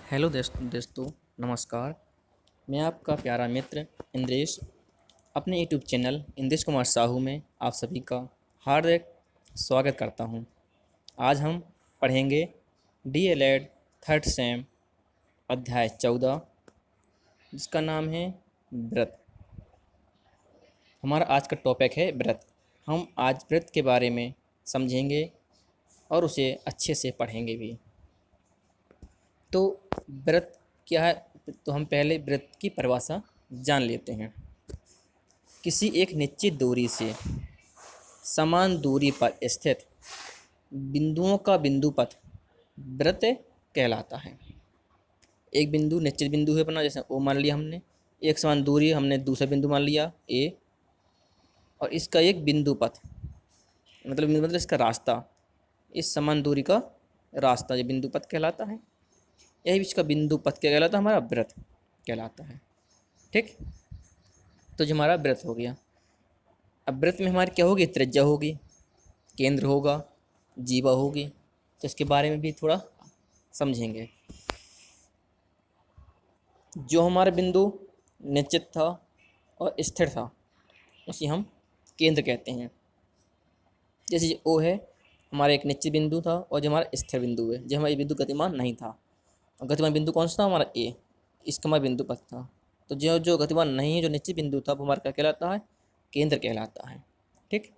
Hello दोस्तों, नमस्कार। मैं आपका प्यारा मित्र इंद्रेश अपने यूट्यूब चैनल इंद्रेश कुमार साहू में आप सभी का हार्दिक स्वागत करता हूं। आज हम पढ़ेंगे डीएलएड थर्ड सेम अध्याय 14, जिसका नाम है व्रत। हमारा आज का टॉपिक है व्रत। हम आज व्रत के बारे में समझेंगे और उसे अच्छे से पढ़ेंगे भी। तो व्रत क्या है? तो हम पहले व्रत की परिभाषा जान लेते हैं। किसी एक निश्चित दूरी से समान दूरी पर स्थित बिंदुओं का बिंदुपथ व्रत कहलाता है। एक बिंदु निश्चित बिंदु है अपना, जैसे ओ मान लिया हमने, एक समान दूरी हमने दूसरा बिंदु मान लिया ए, और इसका एक बिंदुपथ मतलब इसका रास्ता, इस समान दूरी का रास्ता ये बिंदुपथ कहलाता है। यही इसका बिंदुपथ क्या कहलाता है? हमारा व्रत कहलाता है। ठीक, तो जो हमारा व्रत हो गया। अब व्रत में हमारी क्या होगी? त्रिज्या होगी, केंद्र होगा, जीवा होगी। तो इसके बारे में भी थोड़ा समझेंगे। जो हमारा बिंदु निश्चित था और स्थिर था उसे हम केंद्र कहते हैं। जैसे ओ है, हमारा एक निश्चित बिंदु था, और जो हमारा स्थिर बिंदु है, जो हमारा बिंदु गतिमान नहीं था। और गतिमान बिंदु कौन सा था? हमारा ए, इसका हमारा बिंदु पथ था। तो जो जो गतिमान नहीं है, जो निश्चित बिंदु था, वो हमारा क्या कहलाता है? केंद्र कहलाता है। ठीक,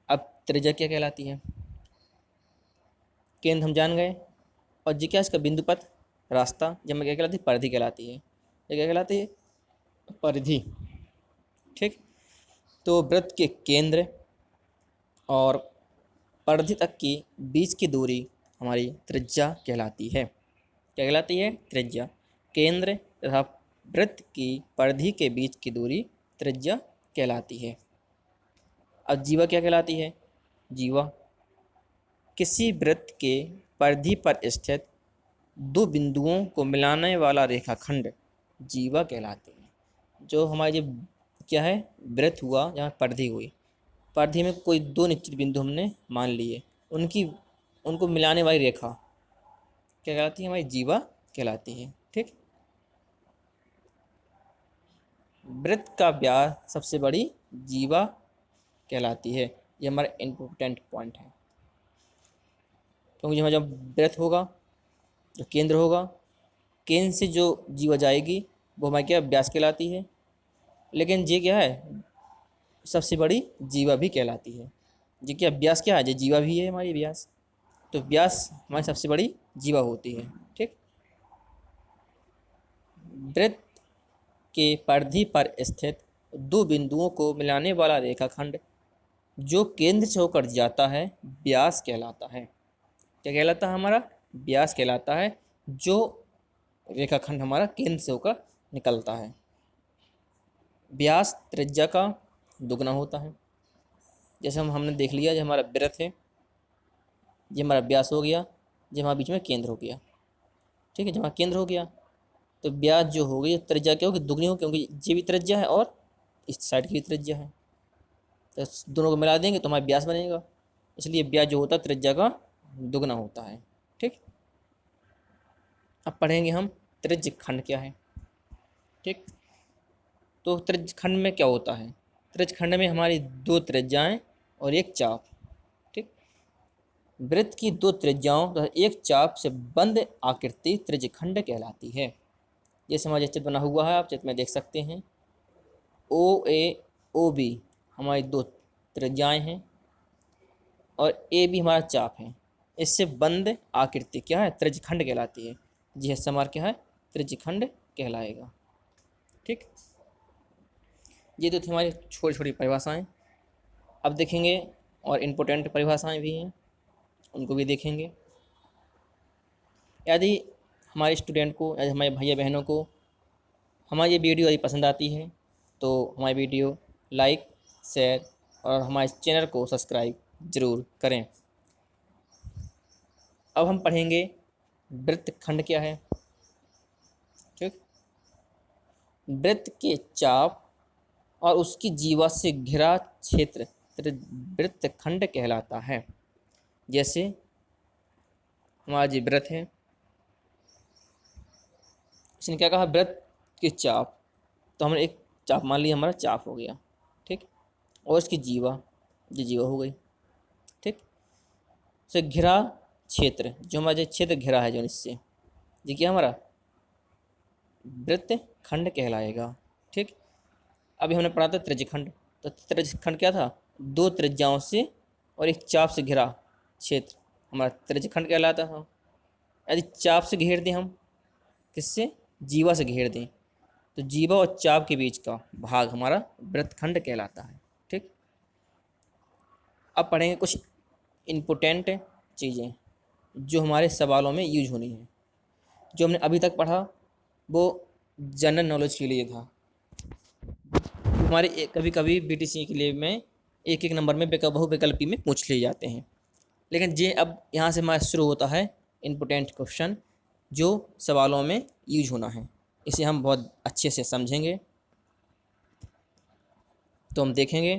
अब त्रिज्या क्या कहलाती है? केंद्र हम जान गए, और जी क्या इसका बिंदु पथ रास्ता, जब मैं क्या कहलाती है? परिधि कहलाती है। ये क्या कहलाती है? परिधि। ठीक, तो वृत्त के केंद्र और परिधि तक की बीच की दूरी हमारी त्रिज्या कहलाती है। क्या कहलाती है? त्रिज्या। केंद्र तथा वृत्त की परिधि के बीच की दूरी त्रिज्या कहलाती है। अब जीवा क्या कहलाती है? जीवा किसी वृत्त के परिधि पर स्थित दो बिंदुओं को मिलाने वाला रेखाखंड जीवा कहलाते हैं। जो हमारे क्या है? वृत्त हुआ, जहाँ परिधि हुई, परिधि में कोई दो निश्चित बिंदु हमने मान लिए, उनको मिलाने वाली रेखा क्या कहलाती है? हमारी जीवा कहलाती है। ठीक, वृत्त का व्यास सबसे बड़ी जीवा कहलाती है। ये हमारा इम्पोर्टेंट पॉइंट है, क्योंकि हमारा जब वृत्त होगा, जो केंद्र होगा, केंद्र से जो जीवा जाएगी वो हमारी क्या? व्यास कहलाती है। लेकिन ये क्या है? सबसे बड़ी जीवा भी कहलाती है। जी क्या व्यास क्या है? ये जीवा भी है हमारी व्यास। तो व्यास हमारी सबसे बड़ी जीवा होती है। ठीक, वृत्त के परिधि पर स्थित दो बिंदुओं को मिलाने वाला रेखाखंड जो केंद्र से होकर जाता है व्यास कहलाता है। क्या कहलाता है? हमारा व्यास कहलाता है, जो रेखाखंड हमारा केंद्र से होकर निकलता है। व्यास त्रिज्या का दुगना होता है। जैसे हमने देख लिया, जो हमारा वृत्त है, ये हमारा व्यास हो गया, जो हमारे बीच में केंद्र हो गया। ठीक है, जब हमारा केंद्र हो गया तो व्यास जो हो गई, त्रिज्या क्या होगी? दुगनी हो, क्योंकि ये भी त्रिज्या है और इस साइड की भी त्रिज्या है। तो दोनों को मिला देंगे तो हमारा व्यास बनेगा। इसलिए व्यास जो होता है त्रिज्या का दुगना होता है। ठीक, अब पढ़ेंगे हम त्रिज्य खंड क्या है। ठीक, तो त्रिज्य खंड में क्या होता है? त्रिज्य खंड में हमारी दो त्रिज्याएं और एक चाप। ठीक, वृत्त की दो त्रिज्याओं तथा एक चाप से बंद आकृति त्रिज्य खंड कहलाती है। जैसे हमारा चित्र बना हुआ है, आप चित्र में देख सकते हैं। ओ ए ओ बी हमारी दो त्रिज्याएं हैं, और ए बी हमारा चाप है। इससे बंद आकृति क्या है? त्रिज्य खंड कहलाती है। जी हिस्सा हमारा क्या है? त्रिज्य खंड कहलाएगा। ठीक, ये तो थी हमारी छोटी छोटी परिभाषाएं। अब देखेंगे और इम्पोर्टेंट परिभाषाएं भी हैं, उनको भी देखेंगे। यदि हमारे स्टूडेंट को, यदि हमारे भैया बहनों को हमारी ये वीडियो यदि पसंद आती है तो हमारी वीडियो लाइक, शेयर और हमारे चैनल को सब्सक्राइब ज़रूर करें। अब हम पढ़ेंगे वृत्त खंड क्या है। ठीक, वृत्त के चाप और उसकी जीवा से घिरा क्षेत्र वृत्त खंड कहलाता है। जैसे हमारा जी वृत्त है, इसने क्या कहा, वृत्त की चाप, तो हमने एक चाप मान लिया, हमारा चाप हो गया, ठीक। और इसकी जीवा, ये जीवा हो गई, ठीक। से घिरा क्षेत्र, जो हमारा जो क्षेत्र घिरा है जो इससे, ये क्या हमारा वृत्त खंड कहलाएगा, ठीक। अभी हमने पढ़ा था त्रिज्यखंड, तो त्रिज्यखंड क्या था, दो त्रिज्याओं से और एक चाप से घिरा क्षेत्र हमारा त्रिज्यखंड कहलाता था। यदि चाप से घेर दें हम, किससे, जीवा से घेर दें, तो जीवा और चाप के बीच का भाग हमारा वृत्तखंड कहलाता है, ठीक। अब पढ़ेंगे कुछ इम्पोर्टेंट चीज़ें जो हमारे सवालों में यूज होनी है। जो हमने अभी तक पढ़ा वो जनरल नॉलेज के लिए था, हमारे कभी कभी बीटीसी के लिए में एक एक नंबर में बहुविकल्पी में पूछ लिए जाते हैं। लेकिन ये अब यहाँ से हमारा शुरू होता है इम्पोर्टेंट क्वेश्चन जो सवालों में यूज होना है, इसे हम बहुत अच्छे से समझेंगे। तो हम देखेंगे,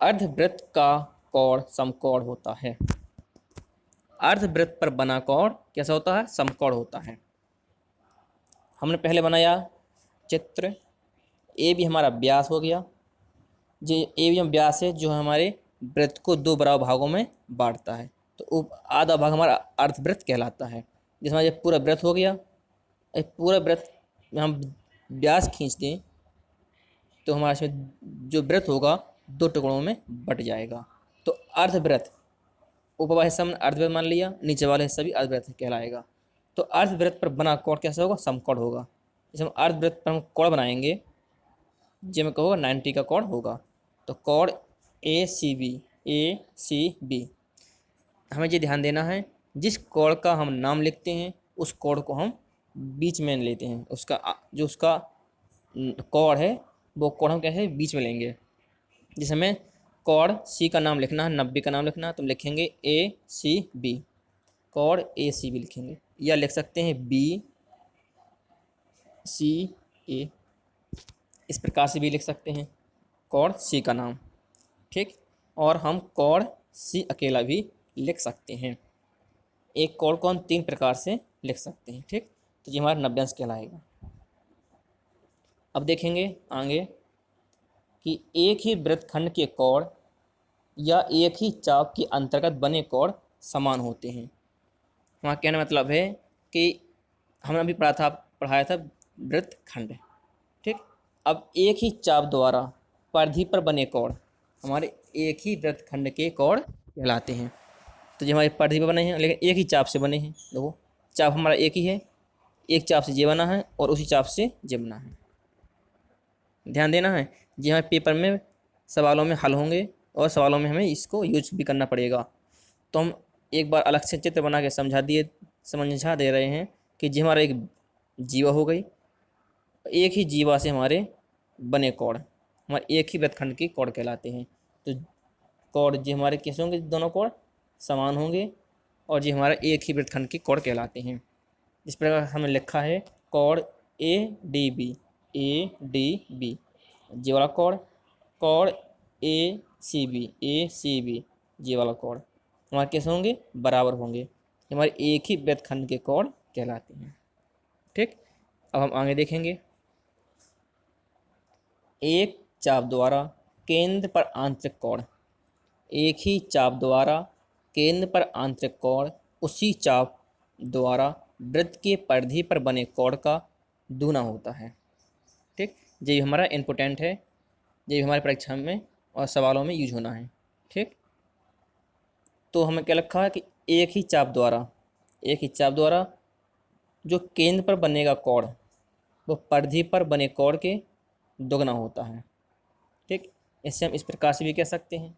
अर्धवृत्त का कोण समकोण होता है। अर्धवृत्त पर बना कोण कैसा होता है, समकोण होता है। हमने पहले बनाया चित्र, ए भी हमारा व्यास हो गया, जो ए भी हम व्यास है जो हमारे वृत्त को दो बराबर भागों में बांटता है, तो आधा भाग हमारा अर्धवृत्त कहलाता है। जिसमें ये पूरा वृत्त हो गया, पूरा वृत्त में हम व्यास खींच दें तो हमारा इसमें जो वृत्त होगा दो टुकड़ों में बट जाएगा। तो अर्धवृत्त, ऊपर वाला हिस्सा हमने अर्धवृत्त मान लिया, नीचे वाला हिस्सा भी अर्धवृत्त कहलाएगा। तो अर्धवृत्त पर बना कोण कैसा होगा, समकोण होगा। जैसे हम अर्धवृत्त पर हम कोण बनाएंगे, जिसमें कहोगा 90 का कोण होगा। तो कोण ए सी बी हमें ये ध्यान देना है, जिस कोण का हम नाम लिखते हैं उस कोण को हम बीच में लेते हैं, जो उसका कोण है वो कोण हम कैसे बीच में लेंगे। जिस हमें कोण सी का नाम लिखना है, 90 का नाम लिखना है, तो हम लिखेंगे ACB, कोण ACB लिखेंगे, या लिख सकते हैं BCA, इस प्रकार से भी लिख सकते हैं कोण सी का नाम, ठीक। और हम कोण सी अकेला भी लिख सकते हैं। एक कोण को हम 3 प्रकार से लिख सकते हैं, ठीक। तो ये हमारा 90 अंश कहलाएगा। अब देखेंगे आगे कि एक ही वृत्तखंड के कोण या एक ही चाप के अंतर्गत बने कोण समान होते हैं। हमारा कहने मतलब है कि हमने अभी पढ़ाया था वृत्तखंड, ठीक। अब एक ही चाप द्वारा परिधि पर बने कोण हमारे एक ही वृत्तखंड के कोण कहलाते हैं। तो ये हमारे परिधि पर बने हैं लेकिन एक ही चाप से बने हैं। देखो चाप हमारा एक ही है, एक चाप से ये बना है और उसी चाप से ये बना है। ध्यान देना है, ये हमारे पेपर में सवालों में हल होंगे और सवालों में हमें इसको यूज भी करना पड़ेगा। तो हम एक बार अलग से चित्र बना के समझा दे रहे हैं कि ये हमारा एक जीवा हो गई, एक ही जीवा से हमारे बने कोण हमारे एक ही वृत्तखंड के कोण कहलाते हैं। तो कोण जी हमारे कैसे होंगे, दोनों कोण समान होंगे और जी हमारा एक ही वृत्तखंड के कोण कहलाते हैं। इस प्रकार हमने लिखा है कोण ADB जी वाला कोण, कोण ACB जी वाला कोण हमारे कैसे होंगे, बराबर होंगे, हमारे एक ही वृत्तखंड के कोण कहलाते हैं, ठीक। अब हम आगे देखेंगे, एक चाप द्वारा केंद्र पर आंतरिक कोण, एक ही चाप द्वारा केंद्र पर आंतरिक कोण उसी चाप द्वारा वृत्त के परिधि पर बने कोण का दूना होता है, ठीक। ये हमारा इम्पोर्टेंट है, ये हमारी परीक्षा में और सवालों में यूज होना है, ठीक। तो हमें क्या लिखा है कि एक ही चाप द्वारा जो केंद्र पर बनेगा कोण वो परिधि पर बने कोण के दोगुना होता है, ठीक। इससे हम इस प्रकार से भी कह सकते हैं,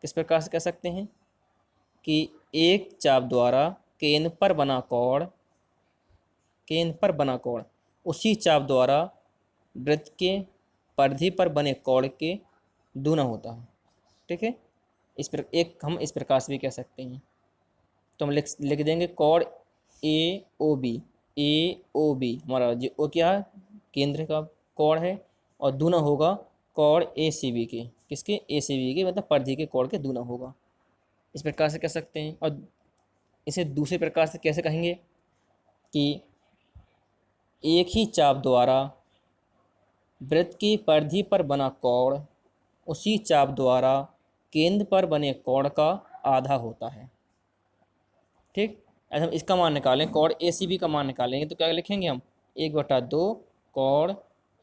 किस प्रकार से कह सकते हैं कि एक चाप द्वारा केंद्र पर बना कोण उसी चाप द्वारा वृत्त के परिधि पर बने कोण के दूना होता है, ठीक है। हम इस प्रकार से भी कह सकते हैं। तो हम लिख देंगे कोण AOB हमारा जो ओ क्या है, केंद्र का कोण है, और दूना होगा कोण ACB के, किसके, ACB के मतलब परिधि के कोण के दूना होगा। इस प्रकार से कह सकते हैं। और इसे दूसरे प्रकार से कैसे कहेंगे कि एक ही चाप द्वारा वृत्त की परिधि पर बना कोण उसी चाप द्वारा केंद्र पर बने कोण का आधा होता है। ठीक, ऐसे हम इसका मान निकालें, कोण ए सी बी का मान निकालेंगे तो क्या लिखेंगे हम, 1/2 कोण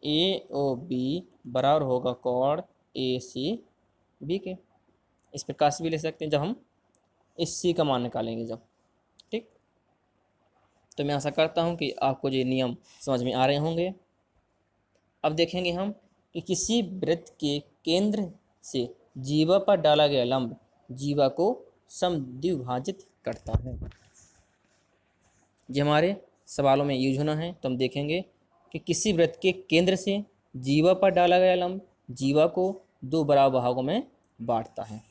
ए ओ बी बराबर होगा कोण ए सी बी के। इस प्रकार से भी ले सकते हैं जब हम इस सी का मान निकालेंगे जब। ठीक, तो मैं आशा करता हूँ कि आपको ये नियम समझ में आ रहे होंगे। अब देखेंगे हम कि किसी वृत्त के केंद्र से जीवा पर डाला गया लंब जीवा को समद्विभाजित करता है। ये हमारे सवालों में यूज होना है, तो हम देखेंगे कि किसी वृत्त के केंद्र से जीवा पर डाला गया लंब जीवा को 2 बराबर भागों में बांटता है।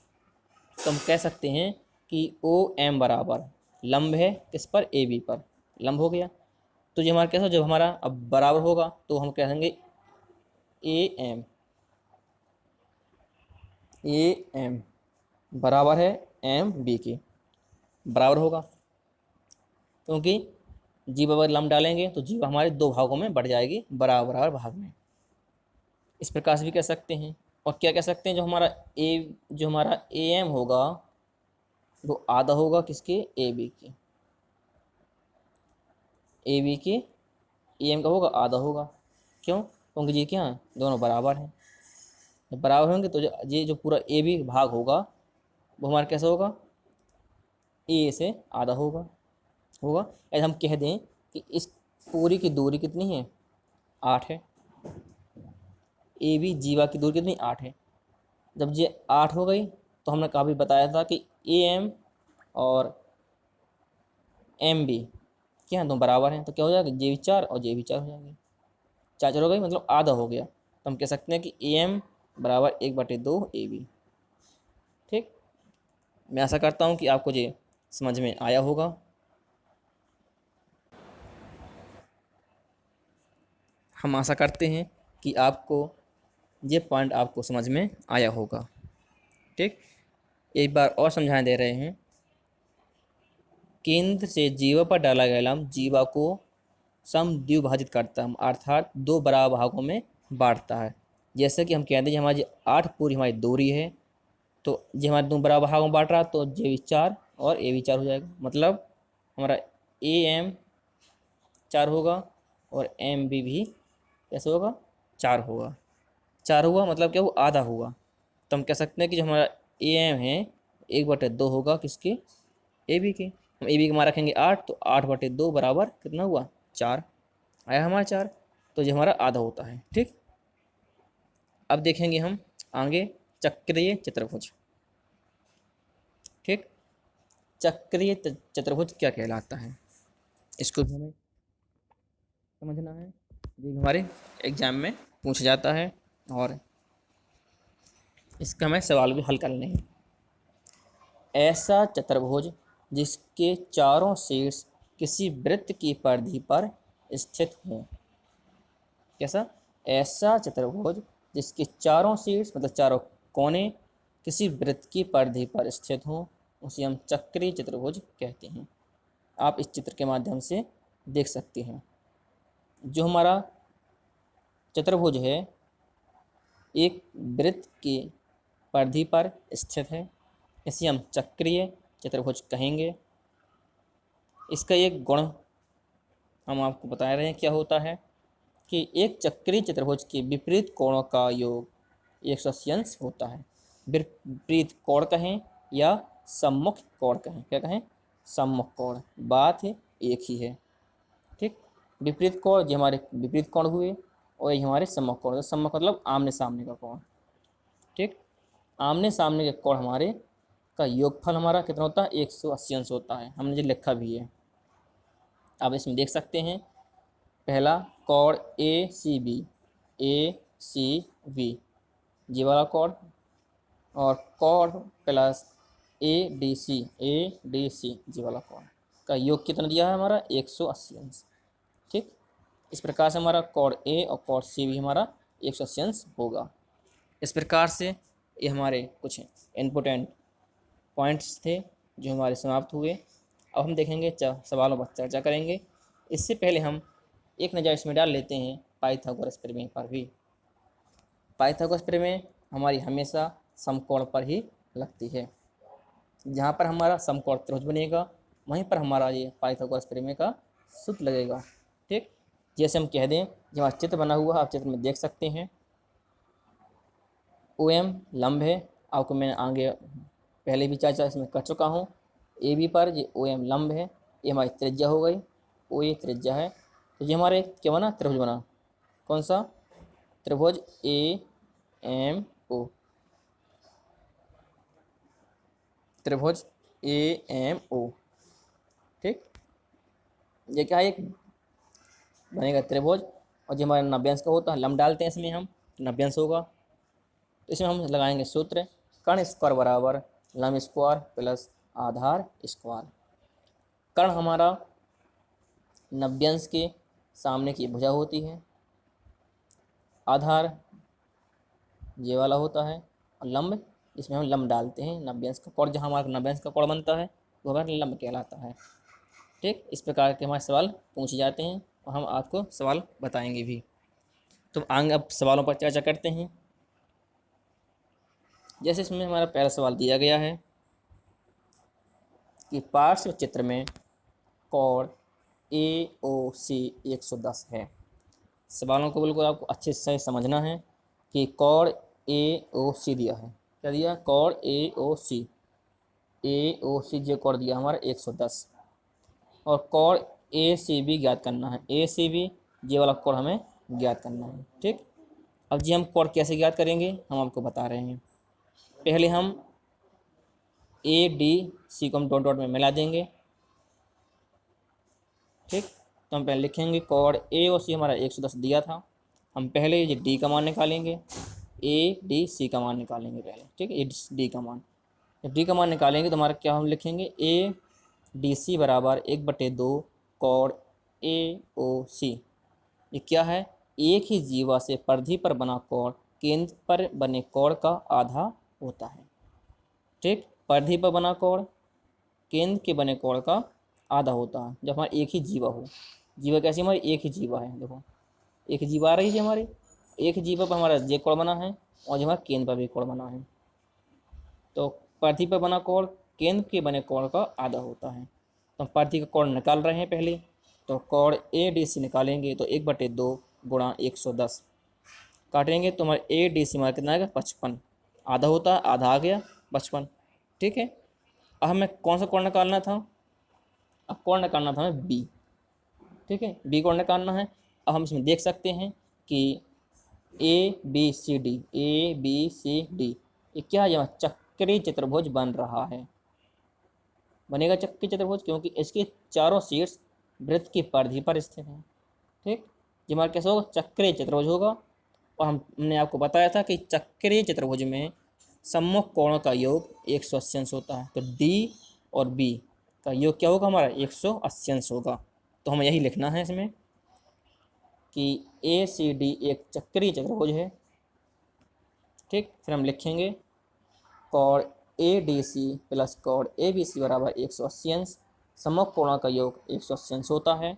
तो हम कह सकते हैं कि ओ एम बराबर लंब है किस पर, ए बी पर लंब हो गया। तो ये हमारा कैसा, जब हमारा अब बराबर होगा तो हम कहेंगे ए एम बराबर है एम बी के बराबर होगा, क्योंकि जीवा पर लंब डालेंगे तो जीवा हमारे 2 भागों में बढ़ जाएगी, बराबर बराबर भाग में। इस प्रकार से भी कह सकते हैं। और क्या कह सकते हैं, जो हमारा ए एम होगा वो आधा होगा किसके, ए बी के। ए बी के ए एम का होगा आधा होगा, क्यों, क्योंकि ये क्या है, दोनों बराबर हैं। जब बराबर होंगे तो ये जो पूरा ए बी भाग होगा वो हमारा कैसा होगा, ए से आधा होगा। ऐसे हम कह दें कि इस पूरी की दूरी कितनी है, 8 है। ए बी जीवा की दूरी कितनी, 8 है। जब ये 8 हो गई तो हमने काफ़ी बताया था कि ए एम और एम बी क्या हैं, दोनों बराबर हैं, तो क्या हो जाएगा, जे भी 4 और जे भी 4 हो जाएंगे। 4 हो गई मतलब आधा हो गया, तो हम कह सकते हैं कि ए एम बराबर 1/2 ए बी। ठीक, मैं आशा करता हूँ कि आपको ये समझ में आया होगा। हम आशा करते हैं कि आपको ये पॉइंट आपको समझ में आया होगा। ठीक, एक बार और समझाने दे रहे हैं। केंद्र से जीवा पर डाला गया लंब जीवा को समद्विभाजित करता है, अर्थात 2 बराबर भागों में बांटता है। जैसे कि हम कहते हैं हमारी 8 पूरी हमारी दूरी है, तो जो हमारे 2 बराबर भागों में बांट रहा तो जे भी 4 और ए भी 4 हो जाएगा, मतलब हमारा ए एम 4 होगा और एम बी भी कैसे होगा, 4 होगा। 4 हुआ मतलब क्या, वो आधा हुआ। तो हम कह सकते हैं कि जो हमारा ए एम है 1/2 होगा किसके, ए बी के। हम ए बी के मान रखेंगे 8, तो 8/2 बराबर कितना हुआ, 4 आया हमारा 4, तो ये हमारा आधा होता है। ठीक, अब देखेंगे हम आगे चक्रीय चतुर्भुज। ठीक, चक्रीय चतुर्भुज क्या कहलाता है, इसको भी हमें समझना है। ये हमारे एग्जाम में पूछा जाता है और इसका हमें सवाल भी हल करने हैं। ऐसा चतुर्भुज जिसके चारों शीर्ष किसी वृत्त की परिधि पर स्थित हों। कैसा, ऐसा चतुर्भुज जिसके चारों शीर्ष मतलब चारों कोने किसी वृत्त की परिधि पर स्थित हों उसे हम चक्रीय चतुर्भुज कहते हैं। आप इस चित्र के माध्यम से देख सकते हैं। जो हमारा चतुर्भुज है एक वृत्त की परिधि पर स्थित है, इसे हम चक्रीय चतुर्भुज कहेंगे। इसका एक गुण हम आपको बता रहे हैं क्या होता है कि एक चक्रीय चतुर्भुज के विपरीत कोणों का योग 180 अंश होता है। विपरीत कोण कहें या सम्मुख कोण कहें, क्या कहें, सम्मुख कोण, बात है एक ही है। ठीक, विपरीत कोण जो हमारे विपरीत कोण हुए और ये हमारे सम्मुख कोण, सम्मुख मतलब आमने सामने का कोण। ठीक, आमने सामने के कोण हमारे का योगफल हमारा कितना होता है, 180 अंश होता है। हमने जो लिखा भी है, आप इसमें देख सकते हैं। पहला कोण ए सी बी जी वाला कोण, और कोण प्लस ए डी सी जी वाला कोण का योग कितना दिया है हमारा, 180 अंश। ठीक, इस प्रकार से हमारा कोण ए और कोण सी भी हमारा 180 अंश होगा। इस प्रकार से ये हमारे कुछ इम्पोर्टेंट पॉइंट्स थे जो हमारे समाप्त हुए। अब हम देखेंगे सवालों पर चर्चा करेंगे। इससे पहले हम एक नज़र इसमें डाल लेते हैं पाइथागोरस प्रमेय पर भी। पाइथागोरस प्रमेय हमारी हमेशा समकोण पर ही लगती है। जहाँ पर हमारा समकोण त्रिभुज बनेगा वहीं पर हमारा ये पाइथागोरस प्रमेय का सूत्र लगेगा। ठीक, जैसे हम कह दें, जो हमारा चित्र बना हुआ है आप चित्र में देख सकते हैं, ओ एम लंब है, आपको मैंने आगे पहले भी चर्चा इसमें कर चुका हूँ। ए बी पर ये ओ एम लंब है, ये हमारी त्रिज्या हो गई, ओ ए त्रिज्या है। तो ये हमारे क्या बना, त्रिभुज बना। कौन सा त्रिभुज, ए एम ओ, त्रिभुज ए एम ओ। ठीक, ये क्या है, एक बनेगा त्रिभुज, और जो हमारा नब्यांश का होता है लंब डालते हैं इसमें हम, तो नब्यांश होगा। तो इसमें हम लगाएंगे सूत्र, कर्ण स्क्वायर बराबर लंब स्क्वायर प्लस आधार स्क्वायर। कर्ण हमारा नब्यांश के सामने की भुजा होती है, आधार ये वाला होता है, और लंब इसमें हम लंब डालते हैं नब्यांश का कोण, जहाँ हमारा नब्यांश का कोण बनता है वो हमारा लंब कहलाता है। ठीक, इस प्रकार के हमारे सवाल पूछे जाते हैं और हम आपको सवाल बताएंगे भी। तो आगे अब सवालों पर चर्चा करते हैं। जैसे इसमें हमारा पहला सवाल दिया गया है कि पार्श्व चित्र में कोण ए ओ सी 110 है। सवालों को बिल्कुल आपको अच्छे से समझना है कि कोण ए ओ सी दिया है, क्या दिया, कोण ए ओ सी जो कोण दिया हमारा 110, और कोण ए सी बी ज्ञात करना है, ए सी बी ये वाला कोण हमें ज्ञात करना है। ठीक, अब जी हम कोण कैसे ज्ञात करेंगे हम आपको बता रहे हैं। पहले हम ए डी सी को हम डॉट डॉट में मिला देंगे। ठीक, तो हम पहले लिखेंगे कोण ए और सी हमारा 110 दिया था, हम पहले ये डी का मान निकालेंगे, ए डी सी का मान निकालेंगे पहले। ठीक, ए डी का मान, जब डी का मान निकालेंगे तो हमारा क्या हम लिखेंगे, ए डी सी बराबर 1/2 कोण ए ओ सी। ये क्या है, एक ही जीवा से परिधि पर बना कोण केंद्र पर बने कोण का आधा होता है। ठीक, परिधि पर बना कोण केंद्र के बने कोण का आधा होता है जब हमारा एक ही जीवा हो। जीवा कैसी, हमारी एक ही जीवा है, देखो एक जीवा आ रही है हमारी, एक जीवा पर हमारा जे कोण बना है और जो हमारा केंद्र पर भी कोण बना है। तो परिधि पर बना कोण केंद्र के बने कोण का आधा होता है। तो हम परिधि का कोण निकाल रहे हैं पहले, तो कोण ए डी सी निकालेंगे तो 1/2 गुणा 110 काटेंगे तो हमारे ए डी सी हमारा कितना आएगा, 55, आधा होता है, आधा आ गया 55। ठीक है, अब हमें कौन सा कोण निकालना था, अब कोण निकालना था हमें बी। ठीक है, बी कोण निकालना है। अब हम इसमें देख सकते हैं कि ए बी सी डी ये क्या है, यहाँ चक्रीय चतुर्भुज बन रहा है, बनेगा चक्रीय चतुर्भुज क्योंकि इसके चारों शीर्ष वृत्त की परिधि पर स्थित हैं। ठीक, ये हमारा कैसा होगा, चक्रीय चतुर्भुज होगा। और हमने आपको बताया था कि चक्रीय चतुर्भुज में सम्मुख कोणों का योग 180 अंश होता है, तो डी और बी का योग क्या होगा हमारा, 180 अंश होगा। तो हमें यही लिखना है इसमें कि ए सी डी एक चक्रीय चतुर्भुज है। ठीक, फिर हम लिखेंगे कोण ए डी सी प्लस कोण ए बी सी बराबर 180 अंश, सम्मुख कोणों का योग 180 अंश होता है।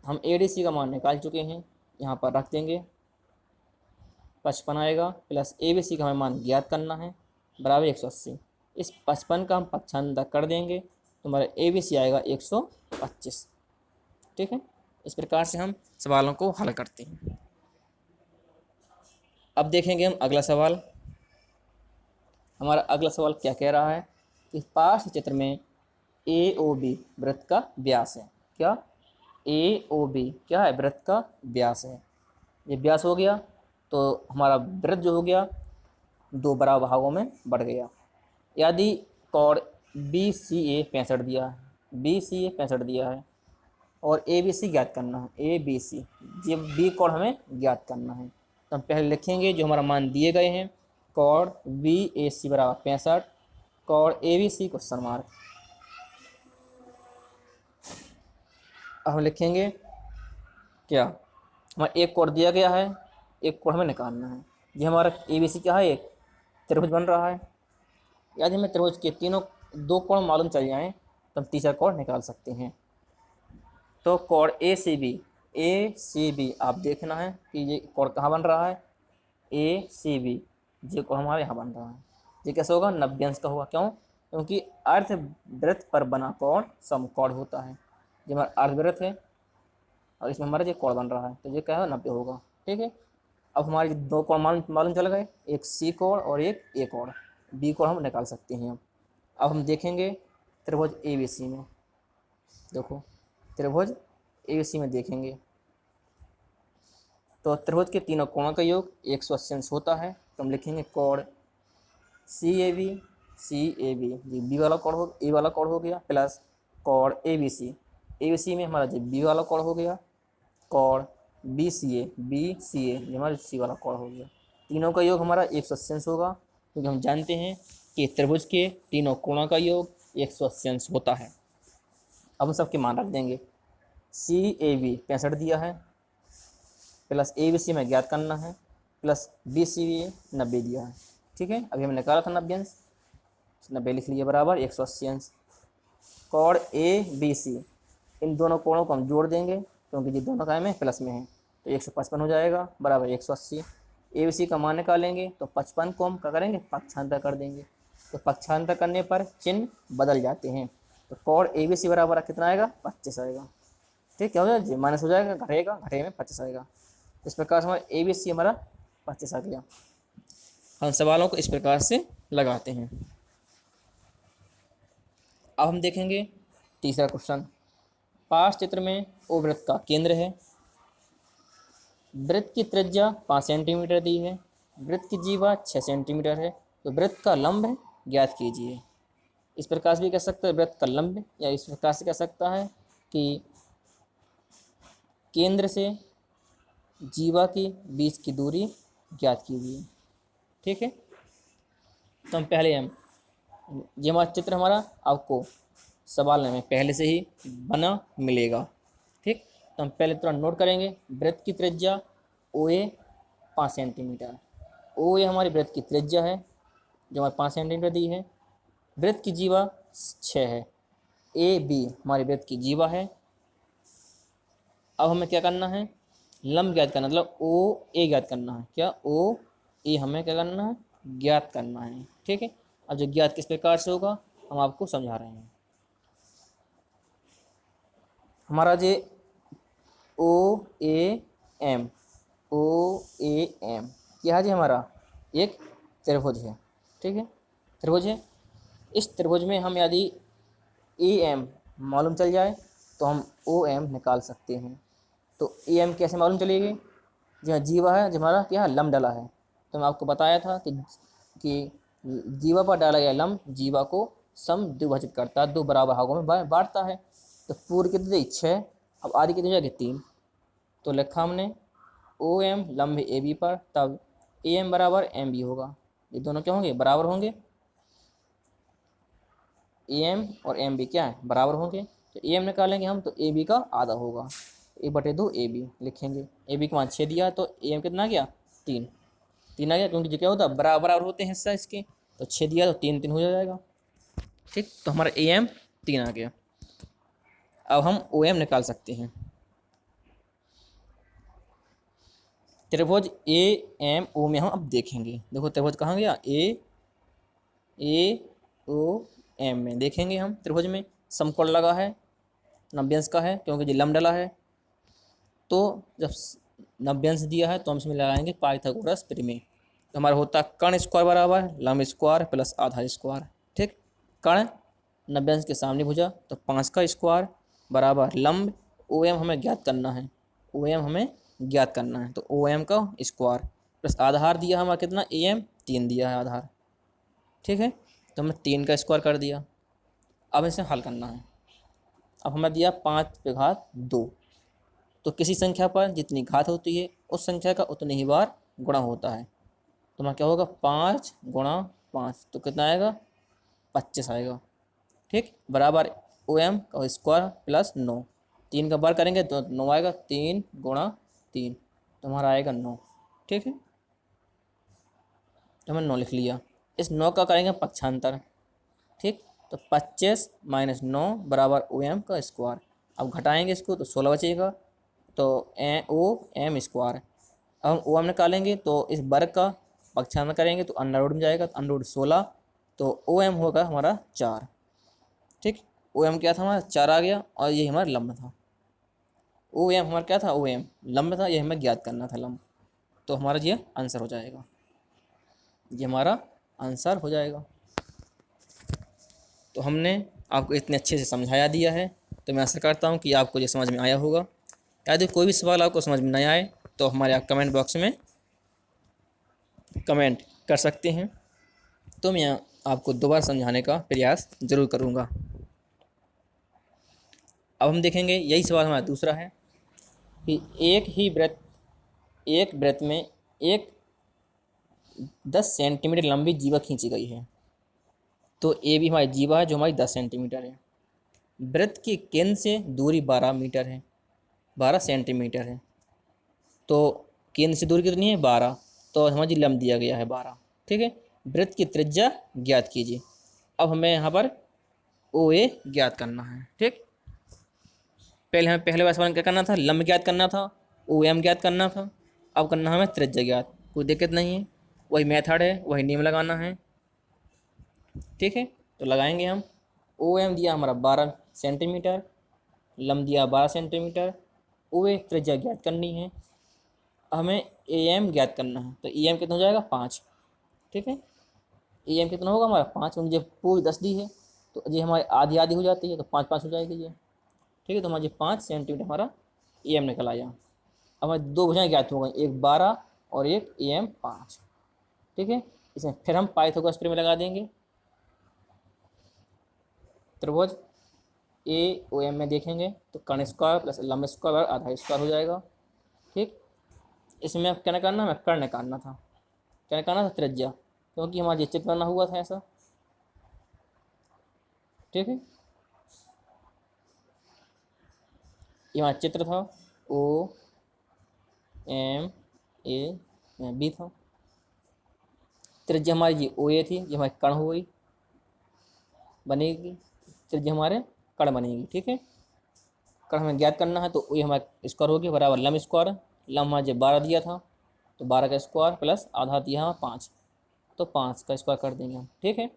हम ए डी सी का मान निकाल चुके हैं, यहाँ पर रख देंगे, 55 आएगा, प्लस ए बी सी का हमें मान ज्ञात करना है बराबर 180। इस 55 का हम पक्षांतर कर देंगे तो हमारा ए बी सी आएगा 125। ठीक है, इस प्रकार से हम सवालों को हल करते हैं। अब देखेंगे हम अगला सवाल। हमारा अगला सवाल क्या कह रहा है कि पार्श्व चित्र में ए ओ बी वृत्त का व्यास है। क्या, ए ओ बी क्या है, वृत्त का व्यास है। ये व्यास हो गया तो हमारा वृत्त जो हो गया दो बराबर भागों में बढ़ गया। यदि कोण बी सी ए 65 दिया है, बी सी ए 65 दिया है और ए बी सी ज्ञात करना है, ए बी सी ये बी कोण हमें ज्ञात करना है। तो हम पहले लिखेंगे जो हमारा मान दिए गए हैं, कोण बी ए सी बराबर 65, कोण A B C question mark. अब हम लिखेंगे क्या, हमारा एक कोण दिया गया है, एक कोण हमें निकालना है। ये हमारा ए बी सी क्या है, एक त्रिभुज बन रहा है। यदि हमें त्रिभुज के तीनों दो कोण मालूम चल जाएं तो हम तीसरा कोण निकाल सकते हैं। तो कोण ए सी बी ACB आप देखना है कि ये कोण कहाँ बन रहा है, ACB ये कोण हमारे यहाँ बन रहा है। ये कैसे होगा, 90 अंश का होगा। क्यों, क्योंकि अर्धवृत्त पर बना कोण समकोण होता है। ये हमारा अर्धवृत्त है और इसमें हमारा ये कोण बन रहा है, तो ये क्या है, 90 होगा। ठीक है, अब हमारे दो कोण मालूम चल गए, एक C कोण और एक A कोण, B कोण हम निकाल सकते हैं। अब हम देखेंगे त्रिभुज ABC में, देखो त्रिभुज ABC में देखेंगे तो त्रिभुज के तीनों कोणों का योग 180 अंश होता है। तो हम लिखेंगे कोण CAB, ये B वाला कोण हो, A वाला कोण हो गया, प्लस कोण ABC में हमारा जो B वाला कोण हो गया, कोण BCA ये हमारा C वाला कोण हो गया। तीनों का योग हमारा 180 अंश होगा, क्योंकि हम जानते हैं कि त्रिभुज के तीनों कोणों का योग 180 अंश होता है। अब हम सबके मान रख देंगे। CAB 65 दिया है, प्लस ABC में ज्ञात करना है, प्लस BCA 90 दिया है। ठीक है, अभी हमने निकाला था 90 अंश, 90 लिख लिया बराबर 180 अंश। कोण ABC, इन दोनों कोणों को हम जोड़ देंगे क्योंकि ये दोनों काय में प्लस में है, तो 155 हो जाएगा बराबर 180। ABC का मान निकालेंगे तो 55 को हम क्या करेंगे, पक्षांतर कर देंगे। तो पक्षांतर करने पर चिन्ह बदल जाते हैं, तो कोण ABC बराबर कितना आएगा, 25 आएगा। ठीक, क्या हो जाएगा, माइनस हो जाएगा, घटेगा, घटे में 25 आएगा। इस प्रकार से हमारा ABC हमारा 25 आ गया। हम सवालों को इस प्रकार से लगाते हैं। अब हम देखेंगे तीसरा क्वेश्चन। पास चित्र में ओ वृत्त का केंद्र है, वृत्त की त्रिज्या 5 सेंटीमीटर दी है, वृत्त की जीवा 6 सेंटीमीटर है, तो वृत्त का लंब ज्ञात कीजिए। इस प्रकार से भी कह सकते हैं वृत्त का लंब, या इस प्रकार से कह सकता है कि केंद्र से जीवा की बीच की दूरी ज्ञात कीजिए। ठीक है, तो हम पहले ये हमारा चित्र हमारा आपको सवाल में पहले से ही बना मिलेगा। ठीक, तो हम पहले तुरंत नोट करेंगे, वृत्त की त्रिज्या OA 5 सेंटीमीटर, OA हमारी वृत्त की त्रिज्या है जो हमारे 5 सेंटीमीटर दी है। वृत्त की जीवा 6 है, AB हमारी वृत्त की जीवा है। अब हमें क्या करना है, लंब ज्ञात करना, मतलब OA ज्ञात करना है। क्या, OA हमें क्या करना है, ज्ञात करना है। ठीक है, अब जो ज्ञात किस प्रकार से होगा हम आपको समझा रहे हैं। हमारा जे OAM क्या है जी, हमारा एक त्रिभुज है। ठीक है, त्रिभुज है। इस त्रिभुज में हम यदि AM मालूम चल जाए तो हम OM निकाल सकते हैं। तो AM कैसे मालूम चलेगी, जहाँ जीवा है, जो हमारा क्या है, लंब डला है। तो मैं आपको बताया था कि जीवा पर डाला गया लंब जीवा को समद्विभाजित करता है, 2 बराबर भागों में बांटता है। तो पूर्व कितनी दी 6, अब आदि कितनी जाएगी 3, तो लिखा हमने OM लंब AB पर, तब AM बराबर MB होगा। ये दोनों क्या होंगे, बराबर होंगे। AM और MB क्या है, बराबर होंगे। तो AM निकालेंगे हम तो AB का आधा होगा, 1/2 AB लिखेंगे। AB के मान 6 दिया तो AM कितना आ गया, 3 आ गया, क्योंकि जो क्या होता है बराबर बराबर होते हैं हिस्सा इसके, तो 6 दिया तो 3 3 हो जाएगा। ठीक, तो हमारा AM 3 आ गया। अब हम OM निकाल सकते हैं। त्रिभुज AMO में हम अब देखेंगे, देखो त्रिभुज कहाँ गया, AOM में देखेंगे हम। त्रिभुज में समकोण लगा है, 90 अंश का है क्योंकि ये लंब डला है। तो जब 90 अंश दिया है तो हम इसमें लगाएंगे पाइथागोरस प्रमेय। तो हमारा होता है कर्ण स्क्वायर बराबर लंब स्क्वायर प्लस आधा स्क्वायर। ठीक, कर्ण 90 अंश के सामने भुजा, तो 5 का स्क्वायर बराबर लंब, OM हमें ज्ञात करना है, तो OM का स्क्वायर प्लस आधार दिया हमारा कितना, AM 3 दिया है आधार। ठीक है, तो हमने 3 का स्क्वायर कर दिया। अब इसे हल करना है। अब हमें दिया 5 पे घात 2, तो किसी संख्या पर जितनी घात होती है उस संख्या का उतनी ही बार गुणा होता है। तो हमारा क्या होगा, 5 गुणा 5, तो कितना आएगा, 25 आएगा। ठीक, बराबर OM का स्क्वायर प्लस 9, 3 का बार करेंगे तो 9 आएगा, 3 गुणा 3, तो हमारा आएगा 9। ठीक है, तो हमने 9 लिख लिया। इस 9 का करेंगे पक्षांतर। ठीक, तो 25 - 9 बराबर OM का स्क्वायर। अब घटाएंगे इसको तो 16 बचेगा, तो ओ एम स्क्वायर। अब हम ओ एम निकालेंगे तो इस वर्ग का पक्षांतर करेंगे तो अंडर रूट में जाएगा, तो अंडर रूट 16, तो ओ एम होगा हमारा 4। ठीक, ओ एम क्या था हमारा 4 आ गया, और ये हमारा लंब था। ओ एम हमारा क्या था, ओ एम लंब था, ये हमें ज्ञात करना था लंब, तो हमारा ये आंसर हो जाएगा, ये हमारा आंसर हो जाएगा। तो हमने आपको इतने अच्छे से समझाया दिया है, तो मैं आशा करता हूँ कि आपको ये समझ में आया होगा। यदि कोई भी सवाल आपको समझ में नहीं आए तो हमारे कमेंट बॉक्स में कमेंट कर सकते हैं, तो मैं आपको दोबारा समझाने का प्रयास ज़रूर करूँगा। अब हम देखेंगे यही सवाल हमारा दूसरा है कि एक वृत्त में एक 10 सेंटीमीटर लंबी जीवा खींची गई है। तो ए भी हमारी जीवा है जो हमारी 10 सेंटीमीटर है। वृत्त के केंद्र से दूरी 12 मीटर है, 12 सेंटीमीटर है। तो केंद्र से दूरी कितनी है, 12, तो हमारी लंब दिया गया है 12। ठीक है, वृत्त की त्रिज्या ज्ञात कीजिए। अब हमें यहाँ पर ओ ए ज्ञात करना है। ठीक, पहले हमें पहले वाला सवाल क्या करना था, लंब ज्ञात करना था, ओ एम ज्ञात करना था। अब करना हमें त्रिज्या ज्ञात, कोई दिक्कत नहीं है, वही मेथड है, वही नियम लगाना है। ठीक है, तो लगाएंगे हम। ओ एम दिया हमारा 12 सेंटीमीटर, लंब दिया 12 सेंटीमीटर, ओ ए त्रिज्या ज्ञात करनी है। हमें ए एम ज्ञात करना है, तो ई एम कितना हो जाएगा, 5। ठीक है, ई एम कितना होगा हमारा 5, मुझे पूरी 10 दी है, तो ये हमारी आधी आधी हो जाती है, तो 5 5 हो जाएगी ये। ठीक है, तो हमारे 5 सेंटीमीटर हमारा ई एम निकल आया। अब हमारी दो भुजाएं ज्ञात हो गई, एक 12 और एक ए एम 5। ठीक है, इसमें फिर हम पाइथागोरस प्रमेय लगा देंगे। त्रिभुज ए ओ एम में देखेंगे तो कर्ण स्क्वायर प्लस लंब स्क्वायर आधा स्क्वायर हो जाएगा। ठीक, इसमें अब क्या निकालना, हमें कर्ण निकालना था। क्या निकालना था, त्रिज्या, क्योंकि हमारा ये चित्र बना हुआ था ऐसा। ठीक है, ये हमारा चित्र था, ओ एम ए बी था। त्रिज्या हमारी ये ओ ए थी, ये हमारी कर्ण हो गई बनेगी, त्रिज्या हमारे कर्ण बनेगी। ठीक है, कर्ण हमें ज्ञात करना है, तो ये हमारा स्क्वायर होगी बराबर लंब स्क्वायर। लंब हमारा जब 12 दिया था, तो 12 का स्क्वायर प्लस आधा दिया हमारा 5, तो 5 का स्क्वायर कर देंगे हम। ठीक है,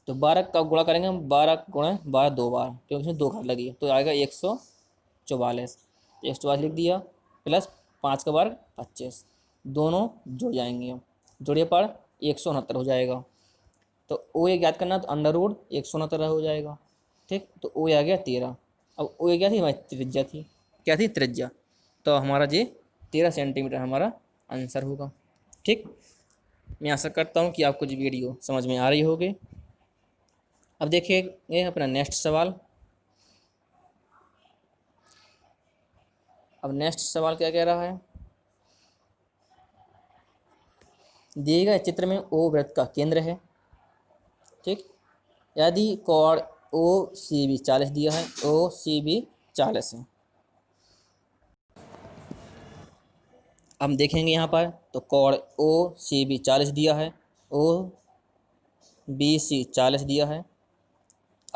तो 12 का गुणा करेंगे हम, 12 गुणा 12 दो बार, क्योंकि इसमें 2 घात लगी है, तो आएगा 144। 144 लिख दिया, प्लस 5 का वर्ग 25, दोनों जुड़ जाएंगे हम, जुड़े पर 169 हो जाएगा। तो ओ ए ज्ञात करना, तो अंडर रूट 169 हो जाएगा। ठीक, तो ओ ए आ गया 13। अब ओ ए क्या थी, हमारी त्रिज्या थी, क्या थी, त्रिज्या, तो हमारा ये 13 सेंटीमीटर हमारा आंसर होगा। ठीक, मैं आशा करता हूँ कि आपको ये वीडियो समझ में आ रही होगी। अब देखिए अपना नेक्स्ट सवाल। अब नेक्स्ट सवाल क्या कह रहा है, दिए गए चित्र में ओ वृत्त का केंद्र है। ठीक, यदि कोण ओ सी बी 40 दिया है, ओ सी बी 40 है। हम देखेंगे यहाँ पर, तो कोण ओ सी बी 40 दिया है, ओ बी सी 40 दिया है। अब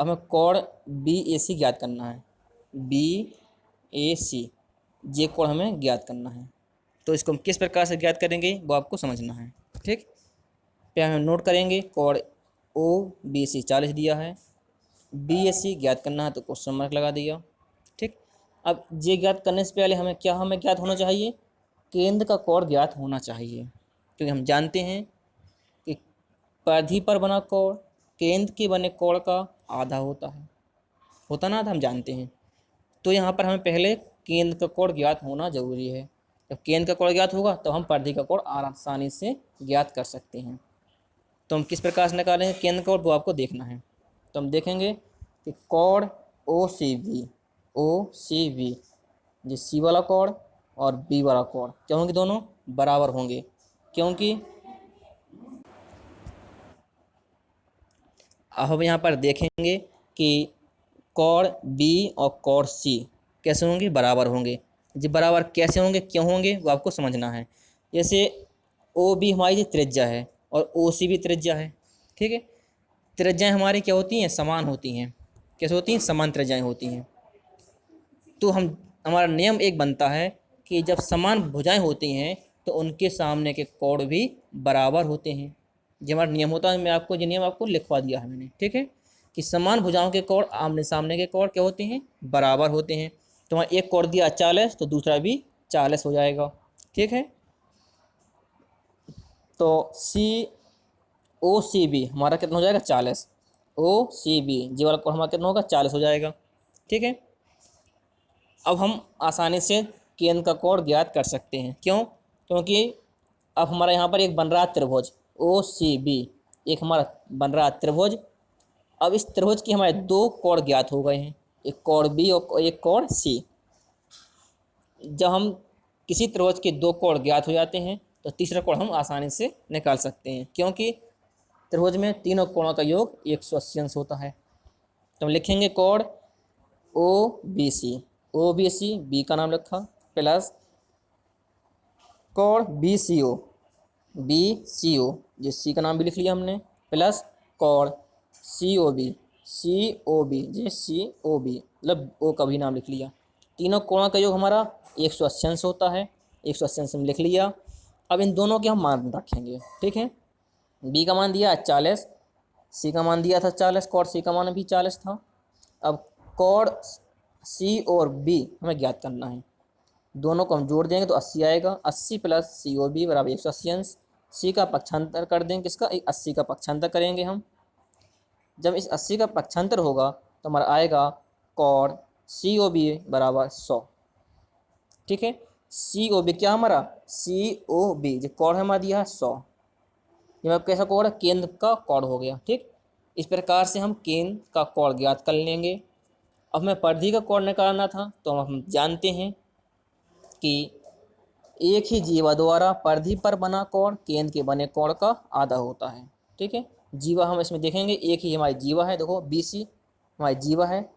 हमें कोण बी ए सी ज्ञात करना है, बी ए सी, ये कोण हमें ज्ञात करना है। तो इसको हम किस प्रकार से ज्ञात करेंगे वो आपको समझना है। ठीक, पे हम नोट करेंगे, कोण ओ बी सी 40 दिया है, बी एस सी ज्ञात करना है, तो क्वेश्चन मार्क लगा दिया। ठीक, अब ये ज्ञात करने से पहले हमें ज्ञात होना चाहिए, केंद्र का कोण ज्ञात होना चाहिए, क्योंकि हम जानते हैं कि परिधि पर बना कोण केंद्र के बने कोण का आधा होता ना, हम जानते हैं। तो यहाँ पर हमें पहले केंद्र का कोण ज्ञात होना जरूरी है। जब केंद्र का कोण ज्ञात होगा तो हम परिधि का कोण आसानी से ज्ञात कर सकते हैं। तो हम किस प्रकार से निकालेंगे केंद्र कोण, वो आपको देखना है। तो हम देखेंगे कि कोण ओ सी वी, जो सी वाला कोण और बी वाला कोण क्या होंगे, दोनों बराबर होंगे, क्योंकि अब हम यहाँ पर देखेंगे कि कोण बी और कोण सी कैसे होंगे, बराबर होंगे। जी बराबर कैसे होंगे, क्यों होंगे, वो आपको समझना है। जैसे ओ बी हमारी जो त्रिज्या है और ओ सी भी त्रिज्या है। ठीक है, त्रिज्याएँ हमारी क्या होती हैं, समान होती हैं। कैसे होती हैं, समान त्रिज्याएँ होती हैं। तो हमारा नियम एक बनता है कि जब समान भुजाएं होती हैं तो उनके सामने के कोण भी बराबर होते हैं। जो हमारा नियम होता है, मैं आपको ये नियम आपको लिखवा दिया है मैंने, ठीक है, कि समान भुजाओं के कोण आमने सामने के कोण क्या होते हैं, बराबर होते हैं। तो वहाँ एक कोण दिया 40 तो दूसरा भी 40 हो जाएगा, ठीक है। तो सी ओ सी बी हमारा कितना हो जाएगा 40, ओ सी बी जी वाला कोण हमारा कितना होगा 40 हो जाएगा, ठीक है। अब हम आसानी से केंद्र का कोण ज्ञात कर सकते हैं, क्यों, क्योंकि अब हमारा यहाँ पर एक बन रहा त्रिभुज ओ सी बी, एक हमारा बन रहा त्रिभुज। अब इस त्रिभुज की हमारे दो कोण ज्ञात हो गए हैं, एक कोण बी और एक कोण सी। जब हम किसी त्रिभुज के दो कोण ज्ञात हो जाते हैं तो तीसरा कोण हम आसानी से निकाल सकते हैं, क्योंकि त्रिभुज में तीनों कोणों का योग 180 अंश होता है। तो हम लिखेंगे कोण O B C, O B C B का नाम रखा, प्लस कोण B C O, B C ओ जो सी का नाम भी लिख लिया हमने, प्लस कोण सी O B, C O B जी सी ओ बी मतलब ओ का भी नाम लिख लिया। तीनों कोणों का योग हमारा 180 अंश होता है, 180 अंश में लिख लिया। अब इन दोनों के हम मान रखेंगे, ठीक है। बी का मान दिया 40, सी का मान दिया था 40, कोण सी का मान भी 40 था। अब कोण सी और बी हमें ज्ञात करना है, दोनों को हम जोड़ देंगे तो 80 आएगा, 80 प्लस सी ओ बी बराबर 180 अंश। सी का पक्षांतर कर देंगे, किसका, 80 का पक्षांतर करेंगे हम। जब इस 80 का पक्षांतर होगा तो हमारा आएगा कोण सी ओ बी बराबर 100, ठीक है। सी ओ बी क्या हमारा, सी ओ बी जो कोण हमारा दिया है 100, ये कैसा कोण है, केंद्र का कोण हो गया, ठीक। इस प्रकार से हम केंद्र का कोण ज्ञात कर लेंगे। अब हमें परिधि का कोण निकालना था, तो हम जानते हैं कि एक ही जीवा द्वारा परिधि पर बना कोण केंद्र के बने कोण का आधा होता है, ठीक है। जीवा हम इसमें देखेंगे, एक ही हमारी जीवा है, देखो बी सी हमारी जीवा है,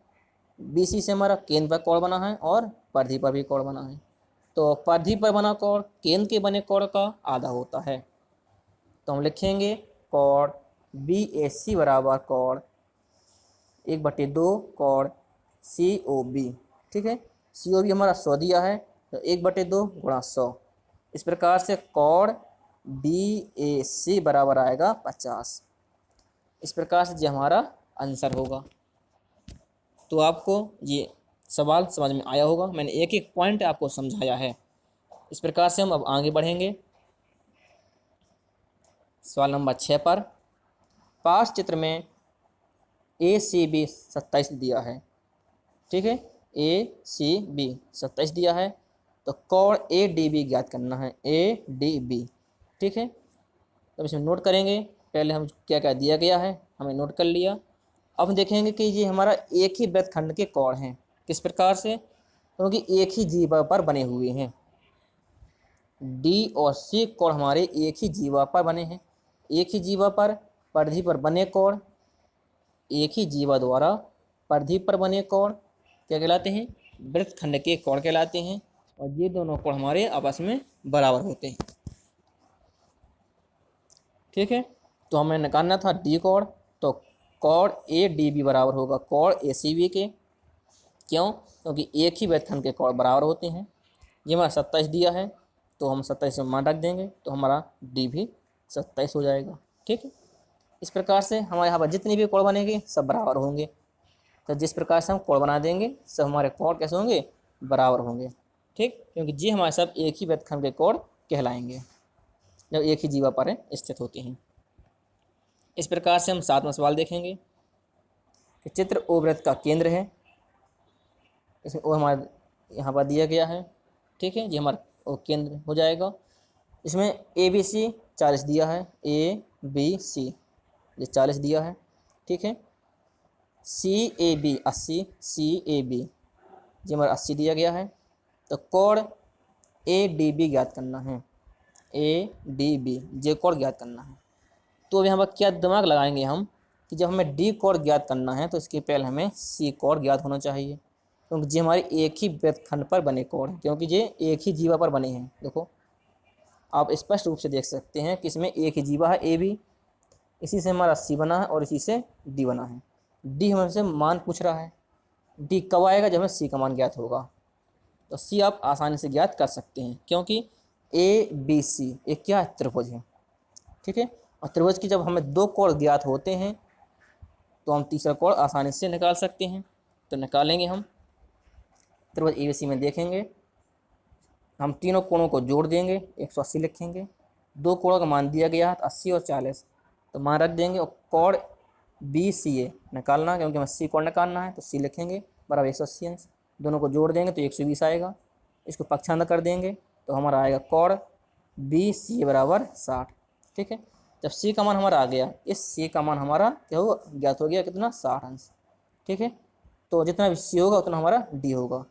बी सी से हमारा केंद्र पर कोण बना है और परिधि पर भी कोण बना है। तो परिधि पर बना कोण केंद्र के बने कोण का आधा होता है। तो हम लिखेंगे कोण बी ए सी बराबर कोण 1/2 कोण सी ओ बी, ठीक है। सी ओ बी हमारा 100 दिया है, तो 1/2 गुणा 100। इस प्रकार से कोण बी ए सी बराबर आएगा 50। इस प्रकार से जो हमारा आंसर होगा। तो आपको ये सवाल समझ में आया होगा, मैंने एक एक पॉइंट आपको समझाया है। इस प्रकार से हम अब आगे बढ़ेंगे सवाल नंबर 6 पर। पास चित्र में ए सी बी 27 दिया है, ठीक है, ए सी बी 27 दिया है, तो कोण ए डी बी ज्ञात करना है, ए डी बी, ठीक है। तो इसमें नोट करेंगे, पहले हम क्या क्या दिया गया है हमें नोट कर लिया। अब हम देखेंगे कि ये हमारा एक ही वृत्तखंड के कोण हैं, किस प्रकार से, क्योंकि एक ही जीवा पर बने हुए हैं, डी और सी कोण हमारे एक ही जीवा पर बने हैं। एक ही जीवा पर परिधि पर बने कोण, एक ही जीवा द्वारा परिधि पर बने कोण क्या कहलाते हैं, वृत्तखंड के कोण कहलाते हैं, और ये दोनों कोण हमारे आपस में बराबर होते हैं, ठीक है। तो हमें निकालना था डी कोण, तो कोण ए डी बी बराबर होगा कोण ए सी बी के, क्यों, क्योंकि एक ही वृत्तखंड के कोण बराबर होते हैं। ये हमारा 27 दिया है, तो हम 27 में मान रख देंगे, तो हमारा डी भी 27 हो जाएगा, ठीक है। इस प्रकार से हमारे यहाँ पर जितने भी कोण बनेंगे सब बराबर होंगे। तो जिस प्रकार से हम कोण बना देंगे सब हमारे कोण कैसे होंगे, बराबर होंगे, ठीक, क्योंकि जी हमारे सब एक ही वृत्तखंड के कोण कहलाएंगे जब एक ही जीवा पर स्थित होते हैं। इस प्रकार से हम 7वां सवाल देखेंगे कि चित्र ओ वृत्त का केंद्र है, इसमें ओ हमारे यहाँ पर दिया गया है, ठीक है, ये हमारा ओ केंद्र हो जाएगा। इसमें ए बी सी 40 दिया है, ए बी सी ये 40 दिया है, ठीक है। सी A B 80, C A B ये हमारा 80 दिया गया है। तो कोण ए डी बी ज्ञात करना है, ए डी बी ये कोण ज्ञात करना है। तो अब यहाँ पर क्या दिमाग लगाएंगे हम कि जब हमें डी कोण ज्ञात करना है तो इसके पहले हमें सी कोण ज्ञात होना चाहिए, क्योंकि ये हमारे एक ही वृत्तखंड पर बने कोण हैं, क्योंकि ये एक ही जीवा पर बने हैं। देखो आप स्पष्ट रूप से देख सकते हैं कि इसमें एक ही जीवा है ए बी, इसी से हमारा सी बना है और इसी से डी बना है। डी हमसे मान पूछ रहा है, डी कब आएगा, जब हमें सी का मान ज्ञात होगा। तो सी आप आसानी से ज्ञात कर सकते हैं, क्योंकि ए बी सी एक क्या है, त्रिभुज है। ठीक है, और त्रिभुज की जब हमें दो कोण ज्ञात होते हैं तो हम तीसरा कोण आसानी से निकाल सकते हैं। तो निकालेंगे हम त्रिभुज ए बी सी में, देखेंगे हम तीनों कोणों को जोड़ देंगे, 180 लिखेंगे। दो कोणों का मान दिया गया है 80 और 40, तो मान रख देंगे। और कोण बी सी ए निकालना, क्योंकि हमें सी कोण निकालना है, तो सी लिखेंगे बराबर 180 अंश। दोनों को जोड़ देंगे तो 120 आएगा। इसको पक्षांतर कर देंगे तो हमारा आएगा कोण बी सी ए बराबर 60। ठीक है, जब सी का मान हमारा आ गया, इस सी का मान हमारा क्या होगा, ज्ञात हो गया कितना, 60 अंश। ठीक है, तो जितना भी सी होगा उतना हमारा डी होगा।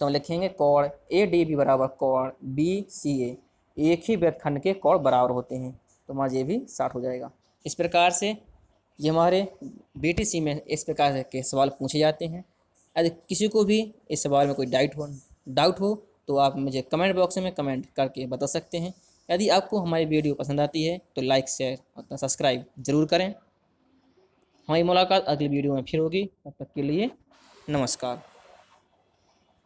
तो हम लिखेंगे कोण ए डी बी बराबर कोण बी सी ए, एक ही वृत्तखंड के कोण बराबर होते हैं, तो हमारा ये भी 60 हो जाएगा। इस प्रकार से ये हमारे बीटीसी में इस प्रकार के सवाल पूछे जाते हैं। यदि किसी को भी इस सवाल में कोई डाउट हो तो आप मुझे कमेंट बॉक्स में कमेंट करके बता सकते हैं। यदि आपको हमारी वीडियो पसंद आती है तो लाइक शेयर और सब्सक्राइब जरूर करें। हमारी मुलाकात अगली वीडियो में फिर होगी, तब तक के लिए नमस्कार।